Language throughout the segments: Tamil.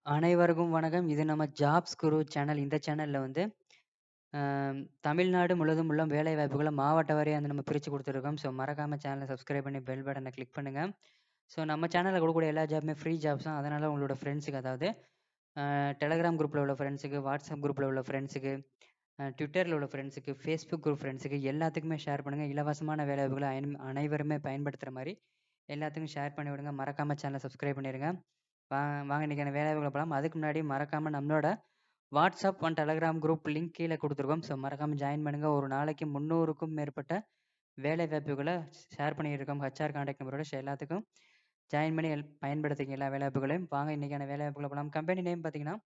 அனைவருக்கும் வணக்கம். இது நம்ம ஜாப்ஸ் குரு சேனல். இந்த சேனல்ல வந்து அ தமிழ்நாடு முழுவதும் உள்ள வேலைவாய்ப்புகள மாவட்ட வாரியா வந்து நம்ம பிரிச்சு குடுத்துருக்கோம். ஸோ மறக்காம சேனல சப்ஸ்கிரைப் பண்ணி பெல் பட்டன கிளிக் பண்ணுங்க. ஸோ நம்ம சேனல்ல குடுக்கக்கூடிய எல்லா ஜாப்புமே ஃப்ரீ ஜாப்ஸ் தான். அதனால உங்களோட ஃப்ரெண்ட்ஸுக்கு அதாவது டெலகிராம் குரூப்ல உள்ள ஃப்ரெண்ட்ஸுக்கு, வாட்ஸ்அப் குரூப்ல உள்ள ஃப்ரெண்ட்ஸுக்கு, ட்விட்டர்ல உள்ள ஃப்ரெண்ட்ஸுக்கு, ஃபேஸ்புக் குரூப் ஃப்ரெண்ட்ஸுக்கு எல்லாத்துக்குமே ஷேர் பண்ணுங்க. இலவசமான வேலைவாய்ப்புகள அனைவருமே பயன்படுத்துற மாரி எல்லாத்துக்கும் ஷேர் பண்ணி விடுங்க. மறக்காம சேனல சப்ஸ்கிரைப் பண்ணிருங்க. வா வாங்க இன்னைக்கான வேலைவாய்ப்புகள பார்க்கலாம். அதுக்கு முன்னாடி மறக்காம நம்மளோட WhatsApp and Telegram group link கீழ குடுத்துருக்கோம். ஸோ மறக்காம ஜாயின் பண்ணுங்க. ஒரு நாளைக்கு 300க்கும் மேற்பட்ட வேலைவாய்ப்புகள ஷேர் பண்ணிட்டு இருக்கோம். ஹெச்ஆர் கான்டாக்ட் நம்பரோட எல்லாத்துக்கும் ஜாயின் பண்ணி பயன்படுத்திக்க எல்லா வேலைவாய்ப்புகளையும். வாங்க இன்னைக்கான வேலைவாய்ப்புகள பார்க்கலாம். கம்பெனி நேம் பார்த்தீங்கன்னா,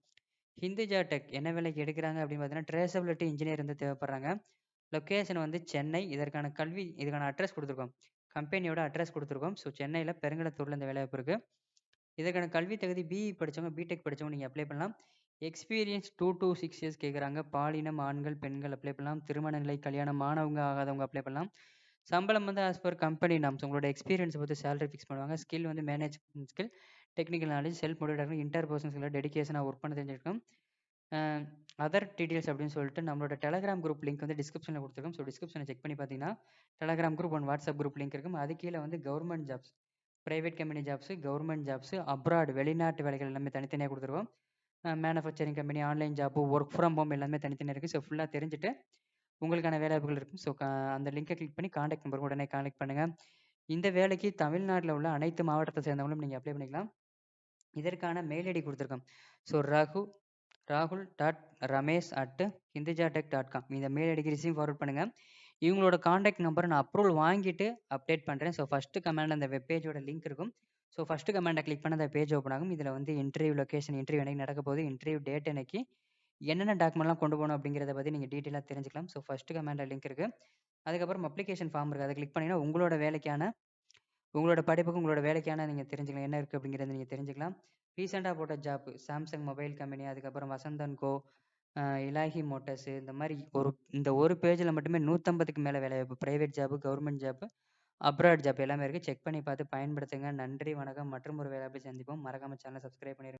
ஹிந்துஜா டெக். என்ன வேலைக்கு எடுக்குறாங்க அப்படின்னு பார்த்தீங்கன்னா, ட்ரேசபிலிட்டி இன்ஜினியர் வந்து தேவைப்படுறாங்க. லொகேஷன் வந்து சென்னை. இதுக்கான அட்ரஸ் குடுத்துருக்கோம். கம்பெனியோட அட்ரஸ் குடுத்துருக்கோம். ஸோ சென்னையில பெருங்கலத்தூர்ல இந்த வேலைவாய்ப்பு இருக்கு. இதற்கான கல்வி தகுதி பிஇ படிச்சவங்க, பிடெக் படிச்சவங்க நீங்க அப்ளை பண்ணலாம். எக்ஸ்பீரியன்ஸ் 2 to 6 இயர்ஸ் கேட்குறாங்க. பாலினம் ஆண்கள், பெண்கள் அப்ளை பண்ணலாம். திருமண நிலை, கல்யாணம் ஆனவங்க, ஆகாதவங்க அப்ளை பண்ணலாம். சம்பளம் வந்து ஆஸ் பர் கம்பெனி நார்ம்ஸ். உங்களோட எக்ஸ்பீரியன்ஸ பொறுத்து சேலரி ஃபிக்ஸ் பண்ணுவாங்க. ஸ்கில் வந்து management skill, technical knowledge, self motivated, interpersonal skill, டெடிகேஷனா ஒர்க் பண்ண தெரிஞ்சிருக்கணும். அ அதர் டீட்டெயில்ஸ் அப்படின்னு சொல்லிட்டு நம்மளோட டெலகிராம் குரூப் லிங்க் வந்து டிஸ்கிரிப்ஷன்ல குடுத்துருக்கோம். ஸோ டிஸ்கிரிப்ஷன செக் பண்ணி பார்த்தீங்கன்னா, Telegram group and WhatsApp group link இருக்கும். அது கீழ வந்து government jobs, private company jobs, government jobs, abroad வெளிநாட்டு வேலைகள் எல்லாமே தனித்தனியா குடுத்துருக்கோம். Manufacturing company, online job, work from home எல்லாமே தனித்தனியா இருக்கு. ஸோ ஃபுல்லா தெரிஞ்சுட்டு உங்களுக்கான வேலைவாய்ப்புகள் இருக்கும். ஸோ அந்த லிங்க கிளிக் பண்ணி கான்டாக்ட் நம்பருக்கு உடனே கான்டாக்ட் பண்ணுங்க. இந்த வேலைக்கு தமிழ்நாட்டுல உள்ள அனைத்து மாவட்டத்த சேர்ந்தவங்களும் நீங்க அப்ளை பண்ணிக்கலாம். இதற்கான மெயில் ஐடி குடுத்துருக்கோம். ஸோ rahul.ramesh@hindujatek.com இந்த மெயில் ஐடிக்கு ரிசீவ் ஃபார்வர்ட் பண்ணுங்க. இவங்களோட கான்டாக்ட் நம்பர நான் அப்ரூவல் வாங்கிட்டு அப்டேட் பண்றேன். ஸோ ஃபர்ஸ்ட் கமாண்ட்ல அந்த வெப் பேஜோட லிங்க் இருக்கும். ஸோ ஃபர்ஸ்ட் கமாண்ட கிளிக் பண்ணா அந்த பேஜ் ஓப்பன் ஆகும். இதுல வந்து இன்டர்வியூ லொகேஷன், இன்டர்வியூ என்னைக்கு நடக்க போகுது, இன்டர்வியூ டேட் என்னைக்கு, என்னென்ன டாக்குமெண்ட்லாம் கொண்டு போணும் அப்படிங்கிறத பத்தி நீங்க டீட்டெயிலா தெரிஞ்சுக்கலாம். ஸோ ஃபர்ஸ்ட் கமாண்ட்ல லிங்க் இருக்கு. அதுக்கப்புறம் அப்ளிகேஷன் ஃபார்ம் இருக்கு. அத கிளிக் பண்ணீங்கன்னா உங்களோட படிப்புக்கும், உங்களோட வேலைக்கான நீங்க தெரிஞ்சுக்கலாம். என்ன இருக்கு அப்படிங்கிறத நீங்க தெரிஞ்சுக்கலாம். ரீசென்ட்டா போட்ட ஜாப் சாம்சங் மொபைல் கம்பெனி, அதுக்கப்புறம் Vasanth and go, Ilahi Motors இந்த மாரி இந்த ஒரு பேஜ்ல மட்டுமே 150க்கு மேல வேலைவாய்ப்பு. Private job, government job, abroad job எல்லாமே இருக்கு. செக் பண்ணி பார்த்து பயன்படுத்துங்க. நன்றி, வணக்கம். மற்றும் ஒரு வேலைவாய்ப்பில் சந்திப்போம். மறக்காம சேனல சப்ஸ்கிரைப் பண்ணிருங்க.